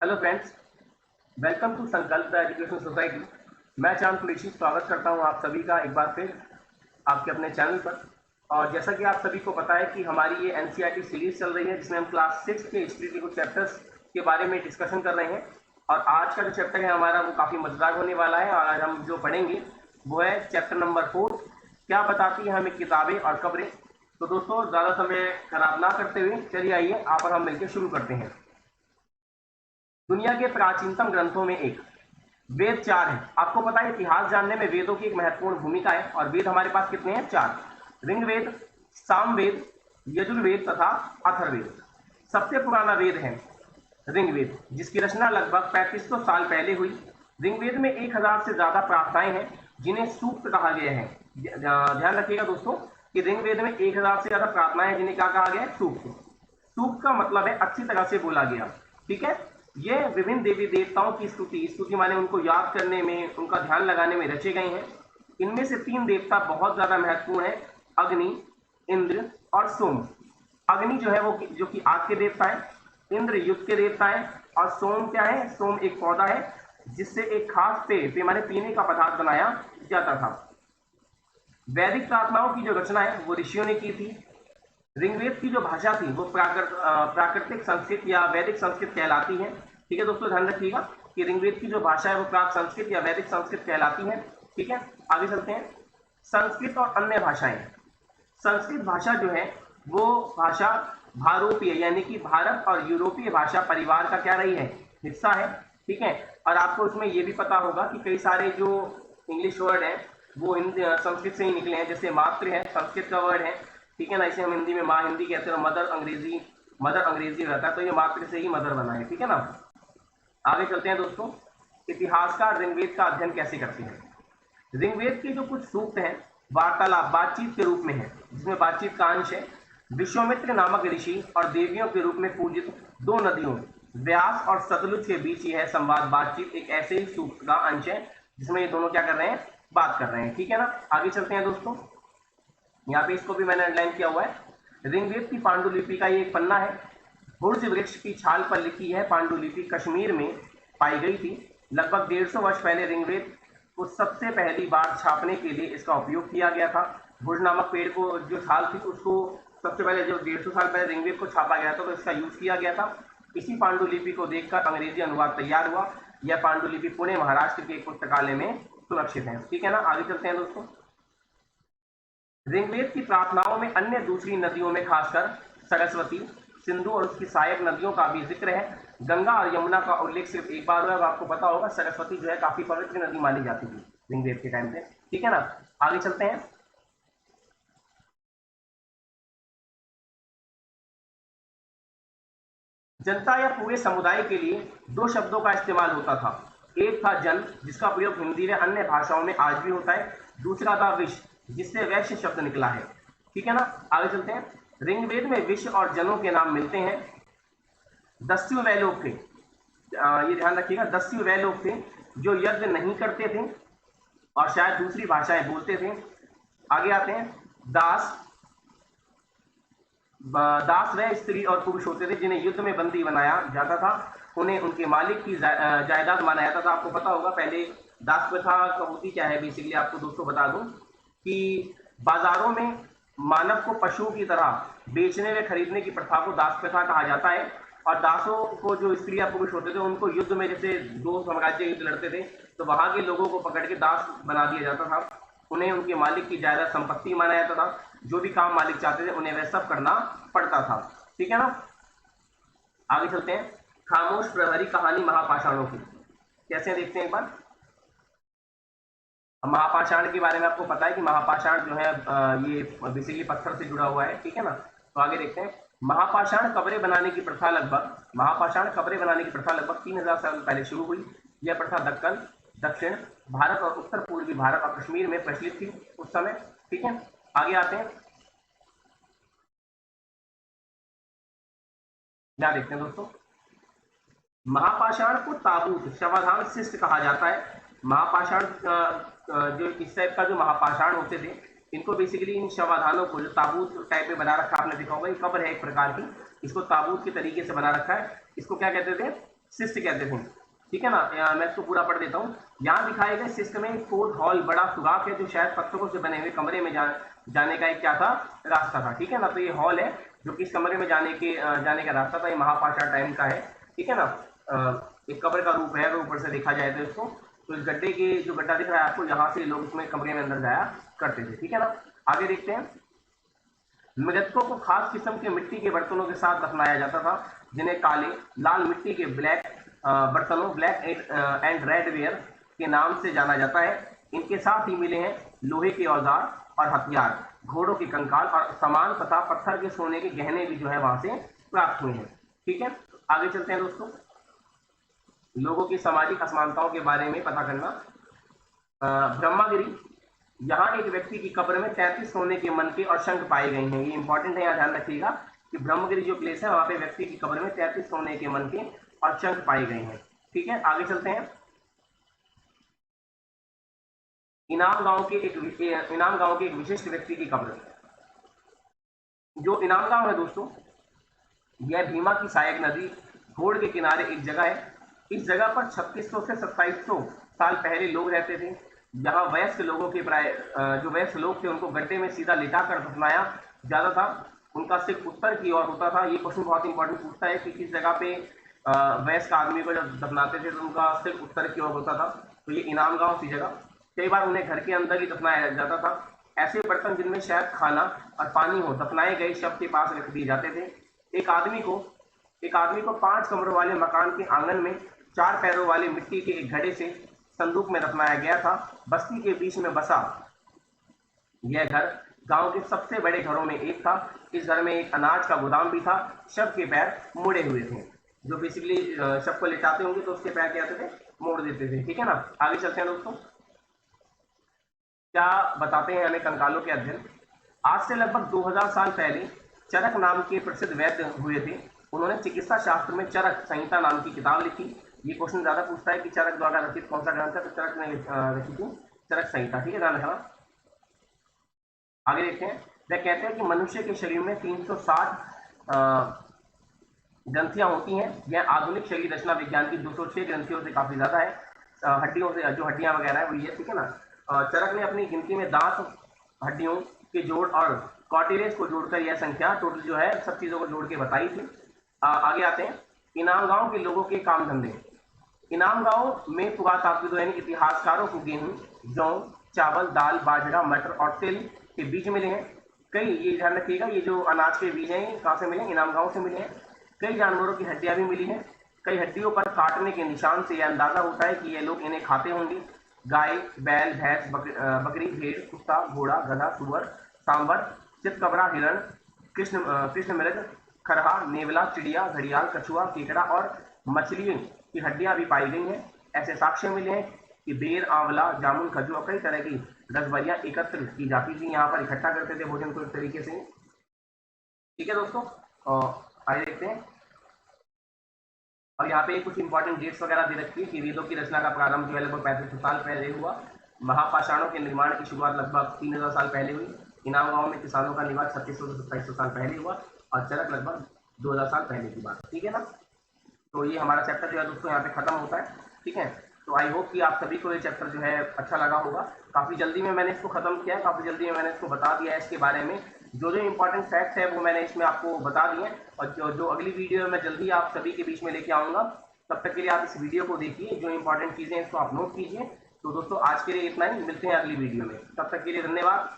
Hello friends, welcome to संकल्प the education society. मैं चांद कुरैशी स्वागत करता हूं आप सभी का एक बार फिर आपके अपने चैनल पर। और जैसा कि आप सभी को पता है कि हमारी ये एनसीईआरटी सीरीज चल रही है जिसमें हम क्लास 6 के हिस्ट्री के कुछ चैप्टर्स के बारे में डिस्कशन कर रहे हैं। और आज का जो चैप्टर है हमारा वो काफ़ी मजेदार होने वाला है। और आज हम जो पढ़ेंगे वो है चैप्टर नंबर 4, क्या बताती है हमें किताबें और खबरें। तो दोस्तों, ज़्यादा समय खराब ना करते हुए चलिए आइए आप और हम मिलकर शुरू करते हैं। दुनिया के प्राचीनतम ग्रंथों में एक वेद 4 है। आपको पता है इतिहास जानने में वेदों की एक महत्वपूर्ण भूमिका है। और वेद हमारे पास कितने हैं? 4। ऋग्वेद, सामवेद, यजुर्वेद तथा अथर्ववेद। सबसे पुराना वेद है ऋग्वेद, जिसकी रचना लगभग 3500 साल पहले हुई। ऋग्वेद में 1000 से ज्यादा प्रार्थनाएं हैं जिन्हें सूक्त कहा गया है। ध्यान रखिएगा दोस्तों कि ऋग्वेद में 1000 से ज्यादा प्रार्थनाएं हैं जिन्हें क्या कहा गया है? सूक्त। सूक्त का मतलब है अच्छी तरह से बोला गया। ठीक है। ये विभिन्न देवी देवताओं की स्तुति स्तुति माने उनको याद करने में, उनका ध्यान लगाने में रचे गए हैं। इनमें से 3 देवता बहुत ज्यादा महत्वपूर्ण है: अग्नि, इंद्र और सोम। अग्नि जो है वो जो कि आग के देवता है, इंद्र युद्ध के देवता है, और सोम क्या है? सोम एक पौधा है जिससे एक खास पेय माने पीने का पदार्थ बनाया जाता था। वैदिक प्रार्थनाओं की जो रचना है वो ऋषियों ने की थी। ऋग्वेद की जो भाषा थी वो प्राकृतिक संस्कृत या वैदिक संस्कृत कहलाती है। ठीक है दोस्तों, ध्यान रखिएगा कि ऋग्वेद की जो भाषा है वो प्राक संस्कृत या वैदिक संस्कृत कहलाती है। ठीक है, आगे चलते हैं। संस्कृत और अन्य भाषाएं। संस्कृत भाषा जो है वो भाषा भारोपीय यानी कि भारत और यूरोपीय भाषा परिवार का क्या रही है? हिस्सा है। ठीक है। और आपको इसमें यह भी पता होगा कि कई सारे जो इंग्लिश वर्ड है वो हिंदी संस्कृत से ही निकले हैं। जैसे मातृ है, संस्कृत का वर्ड है। ठीक है ना, इसे हम हिंदी में माँ हिंदी कहते हैं, मदर अंग्रेजी रहता है, तो ये मातृ से ही मदर बना है। ठीक है ना। आगे चलते हैं दोस्तों। इतिहासकार ऋग्वेद का अध्ययन कैसे करते हैं? ऋग्वेद के जो कुछ सूक्त हैं वार्तालाप बातचीत के रूप में है, जिसमें बातचीत का अंश है। विश्वामित्र नामक ऋषि और देवियों के रूप में पूजित 2 नदियों व्यास और सतलुज के बीच यह संवाद बातचीत एक ऐसे ही सूक्त का अंश है जिसमें ये दोनों क्या कर रहे हैं? बात कर रहे हैं। ठीक है ना। आगे चलते हैं दोस्तों। यहाँ पे इसको भी मैंने अंडरलाइन किया हुआ है। ऋग्वेद की पांडुलिपि का ये एक पन्ना है। भुर्ज वृक्ष की छाल पर लिखी है पांडुलिपि कश्मीर में पाई गई थी। लगभग 150 वर्ष पहले ऋग्वेद को सबसे पहली बार छापने के लिए इसका उपयोग किया गया था। भुर्ज नामक पेड़ को जो छाल थी उसको सबसे पहले जो 150 साल पहले ऋग्वेद को छापा गया था तो इसका यूज किया गया था। इसी पांडुलिपि को देखकर अंग्रेजी अनुवाद तैयार हुआ। यह पांडुलिपि पुणे महाराष्ट्र के एक पुस्तकालय में सुरक्षित है। ठीक है ना। आगे चलते हैं दोस्तों। ऋग्वेद की प्रार्थनाओं में अन्य दूसरी नदियों में खासकर सरस्वती, सिंधु और उसकी सहायक नदियों का भी जिक्र है। गंगा और यमुना का उल्लेख सिर्फ एक बार हुआ है। आपको पता होगा सरस्वती जो है काफी पवित्र नदी मानी जाती थी ऋग्वेद के टाइम पे। ठीक है ना। आगे चलते हैं। जनता या पूरे समुदाय के लिए 2 शब्दों का इस्तेमाल होता था। एक था जन, जिसका प्रयोग हिंदी व अन्य भाषाओं में आज भी होता है। दूसरा था विश्व, जिससे वैश्य शब्द निकला है। ठीक है ना। आगे चलते हैं। ऋग्वेद में विश्व और जनों के नाम मिलते हैं। दस्यु वह लोग थे, ये ध्यान रखिएगा, दस्यु वह लोग थे जो यज्ञ नहीं करते थे और शायद दूसरी भाषाएं बोलते थे। आगे आते हैं। दास दास वह स्त्री और पुरुष होते थे जिन्हें युद्ध में बंदी बनाया जाता था। उन्हें उनके मालिक की जायदाद माना जाता था। आपको पता होगा पहले दास प्रथा होती क्या है बेसिकली, आपको दोस्तों बता दूं कि बाजारों में मानव को पशुओं की तरह बेचने व खरीदने की प्रथा को दास प्रथा कहा जाता है। और दासों को जो स्त्री या पुरुष होते थे उनको युद्ध में, जैसे 2 साम्राज्य युद्ध लड़ते थे तो वहां के लोगों को पकड़ के दास बना दिया जाता था। उन्हें उनके मालिक की जायदाद संपत्ति माना जाता था। जो भी काम मालिक चाहते थे उन्हें वह सब करना पड़ता था। ठीक है ना। आगे चलते हैं। खामोश प्रहरी कहानी महापाषाणों की कैसे देखते हैं एक बार। महापाषाण के बारे में आपको पता है कि महापाषाण जो है ये बेसिकली पत्थर से जुड़ा हुआ है। ठीक है ना। तो आगे देखते हैं। महापाषाण कब्रें बनाने की प्रथा लगभग 3000 साल पहले शुरू हुई। यह प्रथा दक्कन, दक्षिण भारत और उत्तर पूर्वी भारत और कश्मीर में प्रचलित थी उस समय। ठीक है। आगे आते हैं। क्या देखते हैं दोस्तों। महापाषाण को ताबूत शवाधान शिष्ट कहा जाता है। महापाषाण जो इस टाइप का जो महापाषाण होते थे इनको बेसिकली इन शवाधानों को जो ताबूत टाइप में बना रखा, आपने देखा होगा ये कब्र है एक प्रकार की, इसको ताबूत के तरीके से बना रखा है। इसको क्या कहते थे? सिस्ट कहते थे, ठीक है ना। मैं इसको पूरा पढ़ देता हूँ। यहाँ दिखाए गए सिस्ट में एक फोर्थ हॉल बड़ा सुगाख है जो शायद पत्थरों से बने हुए कमरे में जाने का एक क्या था, रास्ता था, ठीक है ना। तो ये हॉल है जो कि इस कमरे में जाने का रास्ता था। ये महापाषाण टाइम का है, ठीक है ना। एक कब्र का रूप है अगर ऊपर से देखा जाए तो इसको। तो इस गड्ढे के जो गड्ढा दिख रहा है आपको, यहाँ से लोग इसमें कमरे में अंदर जाया करते थे, ठीक है ना। आगे देखते हैं। मृतकों को खास किस्म के मिट्टी के बर्तनों के साथ दफनाया जाता था, जिन्हें काले लाल मिट्टी के बर्तनों ब्लैक एंड रेड वेयर के नाम से जाना जाता है। इनके साथ ही मिले हैं लोहे के औजार और हथियार, घोड़ों के कंकाल और सामान तथा पत्थर के सोने के गहने भी जो है वहां से प्राप्त हुए हैं, ठीक है। आगे चलते हैं दोस्तों। लोगों की सामाजिक असमानताओं के बारे में पता करना। ब्रह्मागिरी, यहाँ एक व्यक्ति की कब्र में 33 सोने के मनके और शंख पाए गए हैं। ये इंपॉर्टेंट है, यहाँ ध्यान रखिएगा कि ब्रह्मगिरी जो प्लेस है वहां पे व्यक्ति की कब्र में 33 सोने के मनके और शंख पाए गए हैं, ठीक है। आगे चलते हैं। इनाम गांव के एक विशिष्ट व्यक्ति की कब्र। जो इनाम गांव है दोस्तों, यह भीमा की सहायक नदी घोड़ के किनारे एक जगह है। इस जगह पर 3600 से 2700 साल पहले लोग रहते थे। यहाँ वयस्क लोगों के जो वयस्क लोग थे उनको गड्ढे में सीधा लिटा कर दफनाया जाता था। उनका सिर उत्तर की ओर होता था। ये क्वेश्चन बहुत इंपॉर्टेंट पूछता है कि किस जगह पे वयस्क आदमी को जब दफनाते थे तो उनका सिर उत्तर की ओर होता था। तो ये इनाम गांव सी जगह। कई बार उन्हें घर के अंदर ही दफनाया जाता था। ऐसे बर्तन जिनमें शायद खाना और पानी हो दफनाए गए शव के पास रख दिए जाते थे। एक आदमी को 5 कमरों वाले मकान के आंगन में 4 पैरों वाले मिट्टी के एक घड़े से संदूक में दफनाया गया था। बस्ती के बीच में बसा यह घर गांव के सबसे बड़े घरों में एक था। इस घर में एक अनाज का गोदाम भी था। शव के पैर मुड़े हुए थे। जो बेसिकली शव को लिटाते होंगे तो उसके पैर क्या होते थे, मोड़ देते थे, ठीक है ना। आगे चलते हैं दोस्तों। क्या बताते हैं हमें कंकालों के अध्ययन। आज से लगभग 2000 साल पहले चरक नाम के प्रसिद्ध वैद्य हुए थे। उन्होंने चिकित्सा शास्त्र में चरक संहिता नाम की किताब लिखी। ये क्वेश्चन ज्यादा पूछता है कि चरक द्वारा रचित कौन सा ग्रंथ है, तो चरक ने रची थी चरक संहिता, ठीक है, ध्यान रखना। आगे देखते हैं। वह कहते हैं कि मनुष्य के शरीर में 360 ग्रंथियां होती हैं। यह आधुनिक शरीर रचना विज्ञान की 206 ग्रंथियों से काफी ज्यादा है। हड्डियों से जो हड्डियां वगैरह है वो ये, ठीक है ना। चरक ने अपनी गिनती में दांत, हड्डियों के जोड़ और कॉर्टिलेज को जोड़कर यह संख्या टोटल जो है सब चीजों को जोड़ के बताई थी। आगे आते हैं। इनाम गांव के लोगों के काम धंधे। इनाम गांव में पुरातात्विकों यानी इतिहासकारों को गेहूं, जौ, चावल, दाल, बाजरा, मटर और तिल के बीज मिले हैं। कई, ये ध्यान रखिएगा, ये जो अनाज के बीज हैं कहाँ से मिले, इनाम गांव से मिले हैं। कई जानवरों की हड्डियां भी मिली हैं। कई हड्डियों पर काटने के निशान से यह अंदाजा होता है कि ये लोग इन्हें खाते होंगे। गाय, बैल, भैंस, बकरी, भेड़, कुत्ता, घोड़ा, गधा, सुअर, सांबर, चितकबरा, हिरण, कृष्ण मृग, खरहा, नेवला, चिड़िया, घड़ियाल, कछुआ, केकड़ा और मछलियों की हड्डियां भी पाई गई हैं। ऐसे साक्ष्य मिले हैं कि बेर, आंवला, जामुन, खजूर और कई तरह की रसबरियां एकत्र की जाती थी। यहाँ पर इकट्ठा करते थे भोजन को एक तरीके से, ठीक है दोस्तों। आगे देखते हैं। और यहाँ पे कुछ इंपॉर्टेंट डेट्स वगैरह दे रखी है कि वेदों की रचना का प्रारंभ जो है लगभग 3500 साल पहले हुआ। महापाषाणों के निर्माण की शुरुआत लगभग 3000 साल पहले हुई। इनाम गांव में किसानों का निवास 3600 से 2700 साल पहले हुआ और चरक लगभग 2000 साल पहले की बात, ठीक है ना। तो ये हमारा चैप्टर जो है दोस्तों यहाँ पे खत्म होता है, ठीक है। तो आई होप कि आप सभी को ये चैप्टर जो है अच्छा लगा होगा। काफ़ी जल्दी में मैंने इसको खत्म किया, काफ़ी जल्दी में मैंने इसको बता दिया है। इसके बारे में जो इंपॉर्टेंट फैक्ट्स है वो मैंने इसमें आपको बता दिए। और जो अगली वीडियो में मैं जल्दी आप सभी के बीच में लेके आऊँगा, तब तक के लिए आप इस वीडियो को देखिए। जो इंपॉर्टेंट चीज़ें हैं इसको आप नोट कीजिए। तो दोस्तों आज के लिए इतना ही, मिलते हैं अगली वीडियो में। तब तक के लिए धन्यवाद।